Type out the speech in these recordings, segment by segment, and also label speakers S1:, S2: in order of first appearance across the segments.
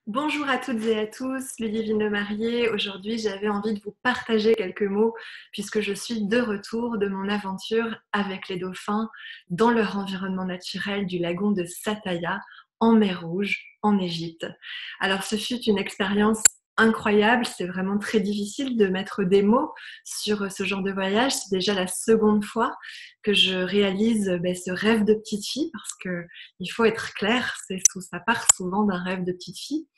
S1: Bonjour à toutes et à tous, Ludivine Marié. Aujourd'hui, j'avais envie de vous partager quelques mots puisque je suis de retour de mon aventure avec les dauphins dans leur environnement naturel du lagon de Sathaya en mer Rouge, en Égypte. Alors, ce fut une expérience incroyable. C'est vraiment très difficile de mettre des mots sur ce genre de voyage. C'est déjà la seconde fois que je réalise ce rêve de petite fille parce que il faut être clair, ça part souvent d'un rêve de petite fille.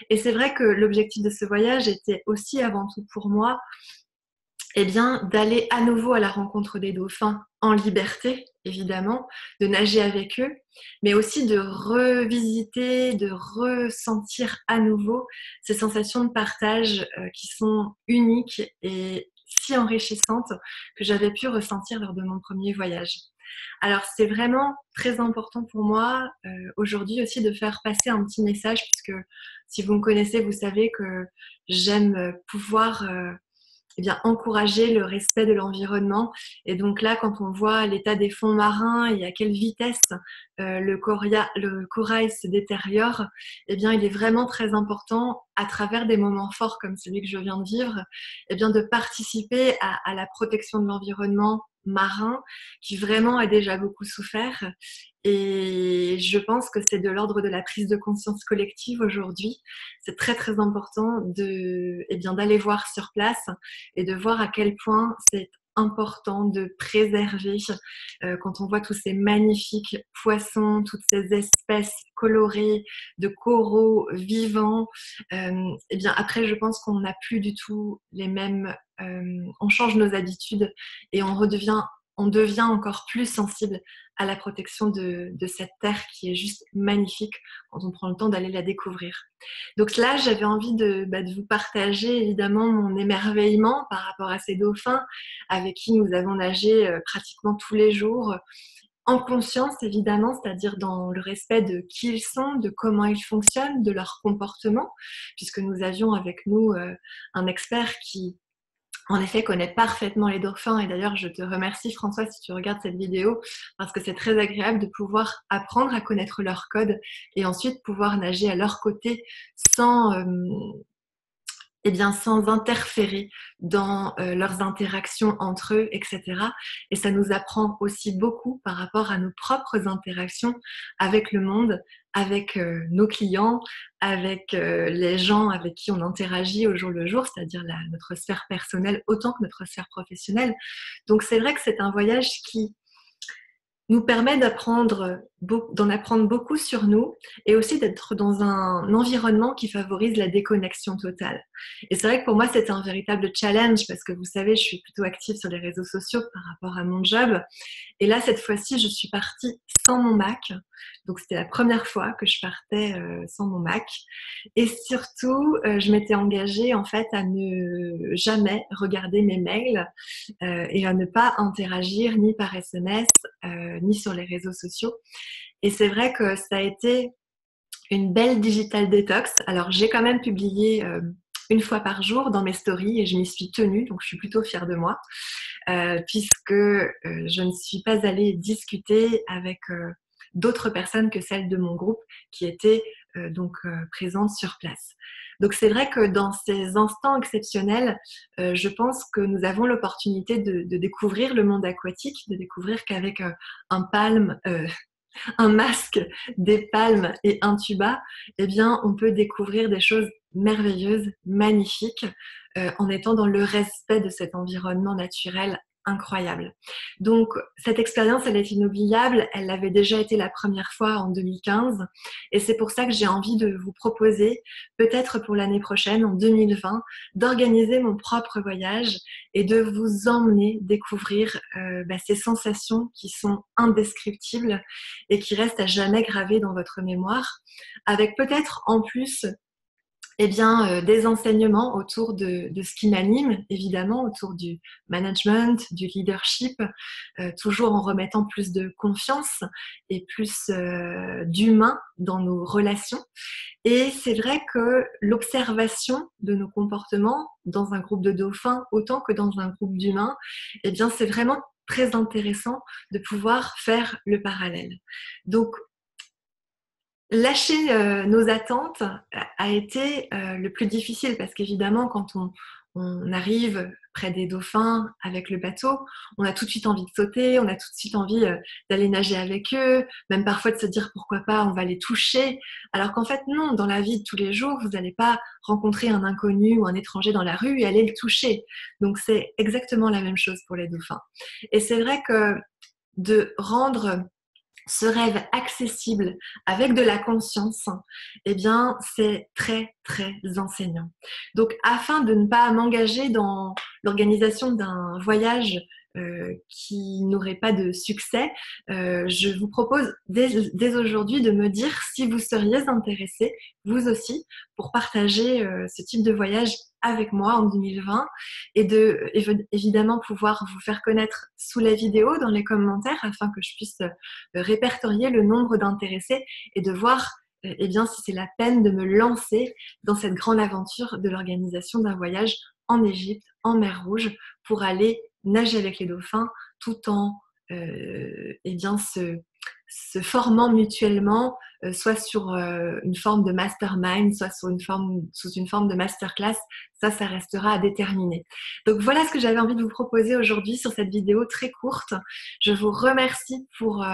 S1: Et c'est vrai que l'objectif de ce voyage était aussi avant tout pour moi d'aller à nouveau à la rencontre des dauphins en liberté, évidemment, de nager avec eux, mais aussi de revisiter, de ressentir à nouveau ces sensations de partage qui sont uniques et si enrichissantes que j'avais pu ressentir lors de mon premier voyage. Alors c'est vraiment très important pour moi aujourd'hui aussi de faire passer un petit message puisque si vous me connaissez, vous savez que j'aime pouvoir encourager le respect de l'environnement. Et donc là, quand on voit l'état des fonds marins et à quelle vitesse le corail se détériore, il est vraiment très important, à travers des moments forts comme celui que je viens de vivre, de participer à la protection de l'environnement marin qui vraiment a déjà beaucoup souffert. Et je pense que c'est de l'ordre de la prise de conscience collective aujourd'hui. C'est très très important d'aller voir sur place et de voir à quel point c'est important de préserver quand on voit tous ces magnifiques poissons, toutes ces espèces colorées de coraux vivants. Après, je pense qu'on n'a plus du tout les mêmes. On change nos habitudes et on devient encore plus sensible à la protection de cette terre qui est juste magnifique quand on prend le temps d'aller la découvrir. Donc là, j'avais envie de vous partager évidemment mon émerveillement par rapport à ces dauphins avec qui nous avons nagé pratiquement tous les jours, en conscience évidemment, c'est-à-dire dans le respect de qui ils sont, de comment ils fonctionnent, de leur comportement, puisque nous avions avec nous un expert qui en effet, connaît parfaitement les dauphins. Et d'ailleurs, je te remercie, François, si tu regardes cette vidéo, parce que c'est très agréable de pouvoir apprendre à connaître leur code et ensuite pouvoir nager à leur côté sans, sans interférer dans leurs interactions entre eux, etc. Et ça nous apprend aussi beaucoup par rapport à nos propres interactions avec le monde, avec nos clients, avec les gens avec qui on interagit au jour le jour, c'est-à-dire notre sphère personnelle autant que notre sphère professionnelle. Donc c'est vrai que c'est un voyage qui nous permet d'en apprendre beaucoup sur nous et aussi d'être dans un environnement qui favorise la déconnexion totale. Et c'est vrai que pour moi, c'était un véritable challenge parce que vous savez, je suis plutôt active sur les réseaux sociaux par rapport à mon job. Et là, cette fois-ci, je suis partie sans mon Mac. Donc, c'était la première fois que je partais sans mon Mac. Et surtout, je m'étais engagée en fait à ne jamais regarder mes mails et à ne pas interagir ni par SMS ni sur les réseaux sociaux. Et c'est vrai que ça a été une belle digital detox. Alors, j'ai quand même publié une fois par jour dans mes stories et je m'y suis tenue, donc je suis plutôt fière de moi, puisque je ne suis pas allée discuter avec d'autres personnes que celles de mon groupe qui étaient présentes sur place. Donc c'est vrai que dans ces instants exceptionnels, je pense que nous avons l'opportunité de découvrir le monde aquatique, de découvrir qu'avec un masque, des palmes et un tuba, on peut découvrir des choses merveilleuses, magnifiques, en étant dans le respect de cet environnement naturel incroyable. Donc, cette expérience, elle est inoubliable. Elle l'avait déjà été la première fois en 2015. Et c'est pour ça que j'ai envie de vous proposer, peut-être pour l'année prochaine, en 2020, d'organiser mon propre voyage et de vous emmener découvrir ces sensations qui sont indescriptibles et qui restent à jamais gravées dans votre mémoire, avec peut-être en plus des enseignements autour de ce qui m'anime, évidemment, autour du management, du leadership, toujours en remettant plus de confiance et plus d'humain dans nos relations. Et c'est vrai que l'observation de nos comportements dans un groupe de dauphins, autant que dans un groupe d'humains, c'est vraiment très intéressant de pouvoir faire le parallèle. Donc, Lâcher nos attentes a été le plus difficile parce qu'évidemment, quand on arrive près des dauphins avec le bateau, on a tout de suite envie de sauter, on a tout de suite envie d'aller nager avec eux, même parfois de se dire pourquoi pas on va les toucher. Alors qu'en fait, non, dans la vie de tous les jours, vous n'allez pas rencontrer un inconnu ou un étranger dans la rue et aller le toucher. Donc c'est exactement la même chose pour les dauphins. Et c'est vrai que de rendre ce rêve accessible avec de la conscience, eh bien, c'est très, très enseignant. Donc, afin de ne pas m'engager dans l'organisation d'un voyage qui n'aurait pas de succès, je vous propose dès aujourd'hui de me dire si vous seriez intéressé, vous aussi, pour partager ce type de voyage avec moi en 2020 et de évidemment pouvoir vous faire connaître sous la vidéo dans les commentaires afin que je puisse répertorier le nombre d'intéressés et de voir eh bien, si c'est la peine de me lancer dans cette grande aventure de l'organisation d'un voyage en Égypte, en mer Rouge, pour aller nager avec les dauphins tout en eh bien, se formant mutuellement, soit sur une forme de mastermind, soit sous une forme de masterclass. Ça restera à déterminer. Donc voilà ce que j'avais envie de vous proposer aujourd'hui sur cette vidéo très courte. Je vous remercie pour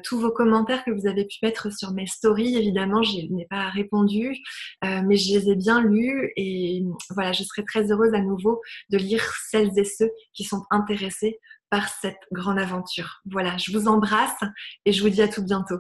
S1: tous vos commentaires que vous avez pu mettre sur mes stories. Évidemment, je n'ai pas répondu, mais je les ai bien lus et voilà, je serai très heureuse à nouveau de lire celles et ceux qui sont intéressés par cette grande aventure. Voilà, je vous embrasse et je vous dis à tout bientôt.